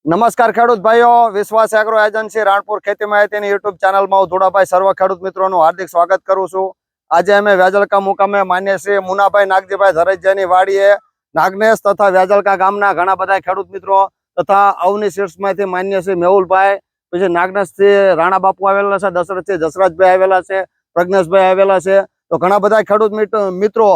નમસ્કાર ખેડૂત ભાઈઓ, વિશ્વાસ એગ્રો એજન્સી રાણપુર ખેતી માહિતીની યુટ્યુબ ચેનલમાં હું ધોળાભાઈ સર્વ ખેડૂત મિત્રોનું હાર્દિક સ્વાગત કરું છું. આજે અમે વ્યાજલકા મુકામે માન્ય શ્રી મુનાભાઈ નાગજીભાઈ ધરેજિયાની વાડીએ નાગનેશ તથા વ્યાજલકા ગામના ઘણા બધા ખેડૂત મિત્રો તથા અવની સીટ્સમાંથી માન્ય શ્રી મેહુલભાઈ, પછી નાગનેશથી રાણા બાપુ આવેલા છે, દશરથથી જસરાજભાઈ આવેલા છે, પ્રજ્ઞેશભાઈ આવેલા છે. તો ઘણા બધા ખેડૂત મિત્રો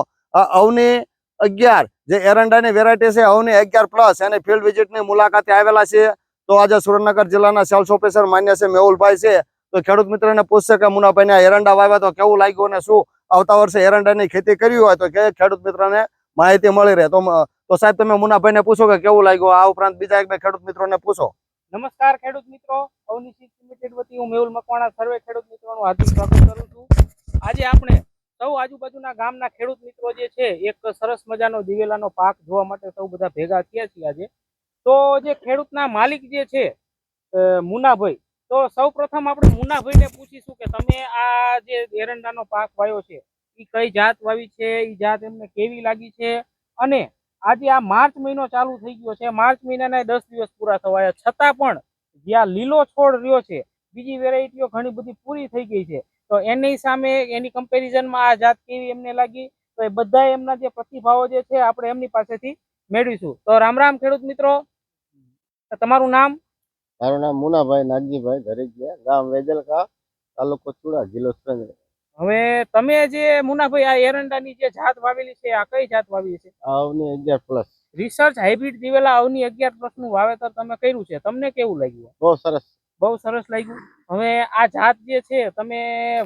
અવની 11 જે એરંડાની વેરાયટી છે અવની 11+ એની ફિલ્ડ વિઝિટની મુલાકાતે આવેલા છે. તો આજે સુરેન્દ્રનગર જિલ્લાના સેલ્સ ઓફિસર માન્ય છે મેહુલભાઈ છે. તો ખેડૂત મિત્રોને પૂછશે કે મુનાભાઈને એરંડા વાવ્યા તો કેવું લાગ્યું અને શું આવતા વર્ષે એરંડાની ખેતી કરવી હોય તો કે ખેડૂત મિત્રોને માહિતી મળી રહે. તો સાહેબ તમે મુનાભાઈને પૂછો કે કેવું લાગ્યું. આ ઉપરાંત બીજા એક બે ખેડૂત મિત્રોને પૂછો. નમસ્કાર ખેડૂત મિત્રો, અવની સીડ્સ લિમિટેડ વતી હું મેહુલ મકવાણા સર્વે ખેડૂત મિત્રોનું હાર્દિક સ્વાગત કરું છું. આજે આપણે સૌ આજુબાજુના ગામના ખેડૂત મિત્રો જે છે એક સરસ મજાનો દિવેલાનો પાક જોવા માટે સૌ બધા ભેગા થયા છીએ આજે. તો જે ખેડૂતના માલિક જે છે મુનાભાઈ, તો સૌ પ્રથમ આપણે મુનાભાઈને પૂછીશું કે તમે આ જે એરંડાનો પાક વાવ્યો છે એ કઈ જાત વાવી છે, એ જાત એમને કેવી લાગી છે, અને આજે આ માર્ચ મહિનો ચાલુ થઈ ગયો છે, માર્ચ મહિનાના 10 દિવસ પૂરા થવાયા છતાં પણ જ્યાં લીલો છોડ રહ્યો છે, બીજી વેરાયટીઓ ઘણી બધી પૂરી થઈ ગઈ છે, તો એની સામે એની કમ્પેરિઝનમાં આ જાત કેવી એમને લાગી, તો એ બધા એમના જે પ્રતિભાવો જે છે આપણે એમની પાસેથી મેળવીશું. તો રામ રામ ખેડૂત મિત્રો, તમારું નામ? મારું નામ મુનાભાઈ નાગજીભાઈ ધરેજિયા, ગામ વેજલકા, તાલુકો ચુડા, જિલ્લો સુરેન્દ્રનગર. હવે તમે જે મુનાભાઈ આ એરંડાની જે જાત વાવેલી છે આ કઈ જાત વાવી છે? અવની 11+. રિસર્ચ હાઇબ્રિડ દિવેલા અવની 11+ નું વાવેતર તમે કર્યું છે, તમને કેવું લાગ્યું? બહુ સરસ. બહુ સરસ લાગ્યું. હવે આ જાત જે છે તમે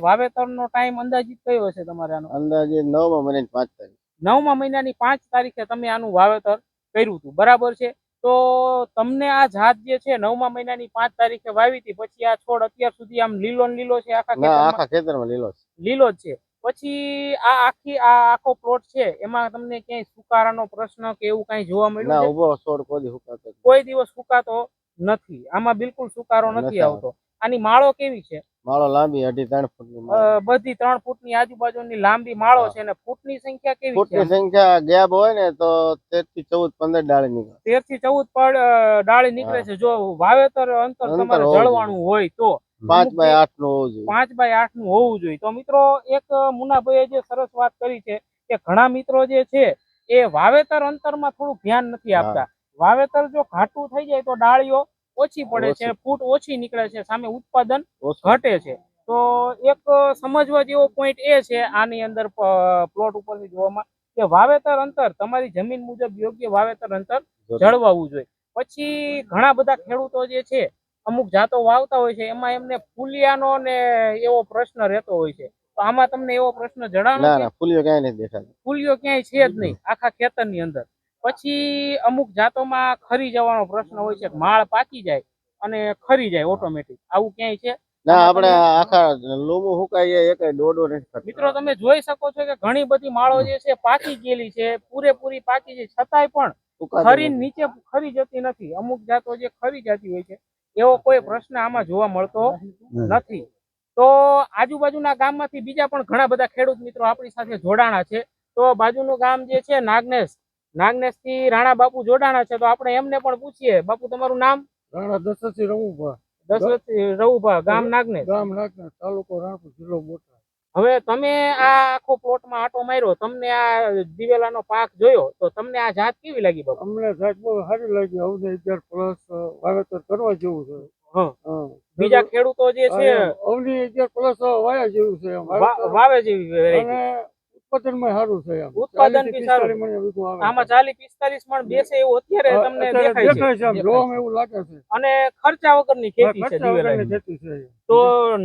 વાવેતરનો ટાઈમ અંદાજિત કયો હશે તમારે આનો? અંદાજે 9મા મહિનાની 5 તારીખ. 9મા મહિનાની 5 તારીખે તમે આનું વાવેતર કર્યું હતું, બરાબર છે? તો તમને આ જાત જે છે 9મા મહિનાની 5 તારીખે વાવી હતી, પછી આ છોડ અત્યાર સુધી આમ લીલો ને લીલો છે, આખા ખેતરમાં લીલો છે. લીલો જ છે. પછી આ આખો પ્લોટ છે એમાં તમને ક્યાંય સુકારાનો પ્રશ્ન કે એવું કઈ જોવા મળ્યું છે? ઉભો છોડ કોઈ દિવસ સુકાતો નથી, આમાં બિલકુલ સુકારો નથી આવતો. આની માળો કેવી છે? માળો લાંબી 2.5-3 ફૂટની. બધી 3 ફૂટની આજુબાજુની લાંબી માળો છે. અને ફૂટની સંખ્યા કેવી છે? ફૂટની સંખ્યા ગેપ હોય ને તો 13 થી 14 15 ડાળી નીકળે. 13 થી 14 ડાળી નીકળે છે. જો વાવેતર અંતર તમારે જળવાનું હોય તો 5x8 નું હોવું જોઈએ. 5x8 નું હોવું જોઈએ. તો મિત્રો, એક મુનાભાઈએ જે સરસ વાત કરી છે કે ઘણા મિત્રો જે છે એ વાવેતર અંતરમાં થોડું ધ્યાન નથી આપતા. વાવેતર જો ઘાટું થઈ જાય તો ડાળીઓ ઓછી પડે છે, ફૂટ ઓછી નીકળે છે, સામે ઉત્પાદન ઘટે છે. તો એક સમજવા જેવો પોઈન્ટ એ છે આની અંદર પ્લોટ ઉપરથી જોવામાં કે વાવેતર અંતર તમારી જમીન મુજબ યોગ્ય વાવેતર અંતર જળવાવું જોઈએ. પછી ઘણા બધા ખેડૂતો જે છે અમુક જાતો વાવતા હોય છે, એમાં એમને ફૂલિયાનો ને એવો પ્રશ્ન રહેતો હોય છે. તો આમાં તમને એવો પ્રશ્ન જણાવો? ના, ફૂલિયો ક્યાંય નથી દેખાતો. ફૂલિયો ક્યાંય છે જ નહીં આખા ખેતરની અંદર. પછી અમુક જાતોમાં ખરી જવાનો પ્રશ્ન હોય છે, માળ પાકી જાય અને ખરી જાય ઓટોમેટિક, આવું ક્યાંય છે? ના, આપણે આખા લોમું હુકાય એક દોડો નથી થતો. મિત્રો, તમે જોઈ શકો છો કે ઘણી બધી માળો જે છે પાકી ગયેલી છે, પૂરેપૂરી પાકી છે, છતાંય પણ ખરી નીચે ખરી જતી નથી. અમુક જાતો જે ખરી જતી હોય છે એવો કોઈ પ્રશ્ન આમાં જોવા મળતો નથી. તો આજુબાજુના ગામમાંથી બીજા પણ ઘણા બધા ખેડૂત મિત્રો આપણી સાથે જોડાણા છે. તો બાજુનું ગામ જે છે નાગનેશ થી રાણા બાપુ જોડાણા છે. તો આપણે એમને પણ પૂછીએ. બાપુ, તમારું નામ? રાણા દશરથસિંહ રવુભા. દશરથસિંહ રવુભા, ગામ નાગનેશ, તાલુકો રાણપુર, જિલ્લો બોટાદ. હવે તમે આ આખો પ્લોટમાં આટો માર્યો, તમને આ દિવેલાનો પાક જોયો, તો તમને આ જાત કેવી લાગી બાપુ? અમને સાહેબ બહુ સારી લાગી. અવની 11+ વાવેતર કરવા જેવું છે. બીજા ખેડૂતો જે છે અવની 11+ વાયા જેવું છે, વાવે જેવી વેરાયટી, અને ઉત્પાદનમાં સારું છે. ઉત્પાદન બી સારું. આમાં 40-45 મણ બેસે એવું અત્યારે તમને દેખાય છે, જોવામાં એવું લાગે છે. અને ખર્ચા વગરની ખેતી છે દિવેલાની. તો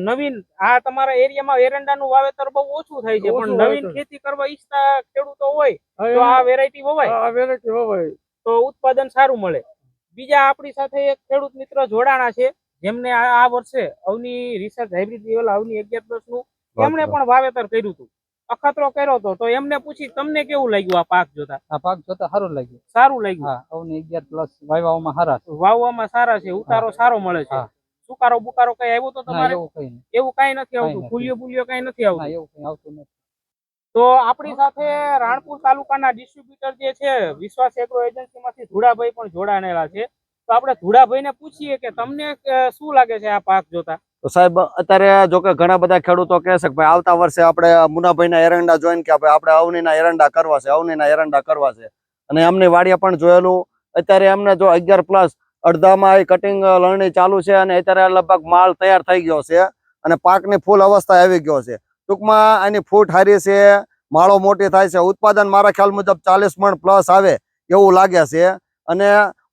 નવીન આ તમારા એરિયામાં એરંડાનું વાવેતર બહુ ઓછું થાય છે, પણ નવીન ખેતી કરવા ઈચ્છતા ખેડૂતો હોય તો આ વેરાયટી વવાય, તો ઉત્પાદન સારું મળે. બીજા આપણી સાથે એક ખેડૂત મિત્ર જોડાણા છે જેમને આ વર્ષે અવની રિસર્ચ હાઇબ્રિડ દિવેલા અવની 11+ નું એમણે પણ વાવેતર કર્યું હતું, અખતરો કર્યો હતો. તો એમને પૂછી તમને કેવું લાગ્યું આ પાક જોતા? આ પાક જોતા સારું લાગ્યું. સારું લાગ્યું. હા, અવની 11+ વાવવામાં સારા છે. વાવવામાં સારા છે, ઉતારો સારો મળે છે. સુકારો બુકારો કઈ આવ્યો તો તમારે? એવું કઈ નથી આવતું? ફૂલિયો બુલિયો કઈ નથી આવતું? એવું કઈ આવતું નથી. તો આપણી સાથે રાણપુર તાલુકાના ડિસ્ટ્રીબ્યુટર જે છે વિશ્વાસ એગ્રો એજન્સી માંથી ધુડાભાઈ પણ જોડાણેલા છે. તો આપણે ધુડાભાઈને પૂછીએ કે તમને શું લાગે છે આ પાક જોતા? તો સાહેબ અત્યારે જો કે ઘણા બધા ખેડૂતો કહે છે કે ભાઈ આવતા વર્ષે આપણે મુનાભાઈના એરંડા જોઈને કે ભાઈ આપણે અવનીના એરંડા કરવા છે, અવનીના એરંડા કરવા છે. અને એમની વાડીએ પણ જોયેલું. અત્યારે એમને જો 11+ અડધામાં કટિંગ લણણી ચાલુ છે અને અત્યારે લગભગ માલ તૈયાર થઈ ગયો છે અને પાકની ફૂલ અવસ્થા આવી ગયો છે. ટૂંકમાં આની ફૂટ હારી છે, માળો મોટી થાય છે, ઉત્પાદન મારા ખ્યાલ મુજબ 40 મણ પ્લસ આવે એવું લાગે છે. અને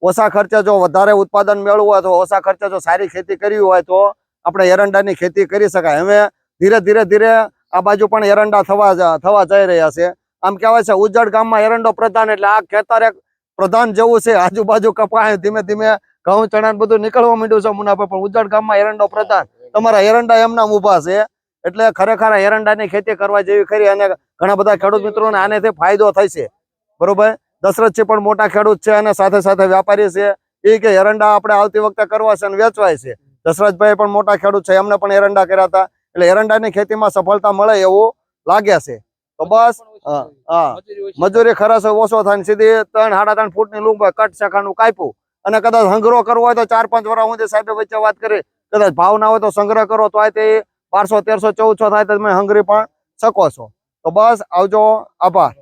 ઓછા ખર્ચે જો વધારે ઉત્પાદન મેળવવું હોય તો ઓછા ખર્ચે જો સારી ખેતી કરવી હોય તો આપણે એરંડાની ખેતી કરી શકાય. હવે ધીરે ધીરે આ બાજુ પણ એરંડા થવા જઈ રહ્યા છે. આમ કહેવાય છે ઉજ્જડ ગામમાં એરંડો પ્રધાન, એટલે આ ખેતર એક પ્રધાન જેવું છે. આજુબાજુ કપાય ધીમે ધીમે ઘઉં ચણા બધું નીકળવા માંડ્યું છે મુનાભાઈ, પણ ઉજ્જડ ગામમાં એરંડો પ્રધાન. તમારા એરંડા એમના ઊભા છે. એટલે ખરેખર એરંડાની ખેતી કરવા જેવી ખરી અને ઘણા બધા ખેડૂત મિત્રોને આનેથી ફાયદો થાય છે. બરોબર. દશરથજી પણ મોટા ખેડૂત છે અને સાથે સાથે વ્યાપારી છે. એ કે એરંડા આપણે આવતી વખતે કરવા છે અને વેચવાય છે. દશરથભાઈ પણ મોટા ખેડૂત છે, એમને પણ એરંડા કર્યા હતા. એટલે એરંડાની ખેતીમાં સફળતા મળે એવું લાગે છે. તો બસ હા, મજૂરી ખર્ચ ઓછો થાય, સીધી 3-3.5 ફૂટની લૂંબ કટ શાખાનું કાપ્યું અને કદાચ સંગ્રહ કરવો હોય તો 4-5 વર્ષ સુધી સાહેબ વચ્ચે વાત કરી, કદાચ ભાવ ના હોય તો સંગ્રહ કરો તો તે 1200, 1300, 1400 થાય તો તમે હંગરી પણ શકો છો. તો બસ આવજો, આભાર.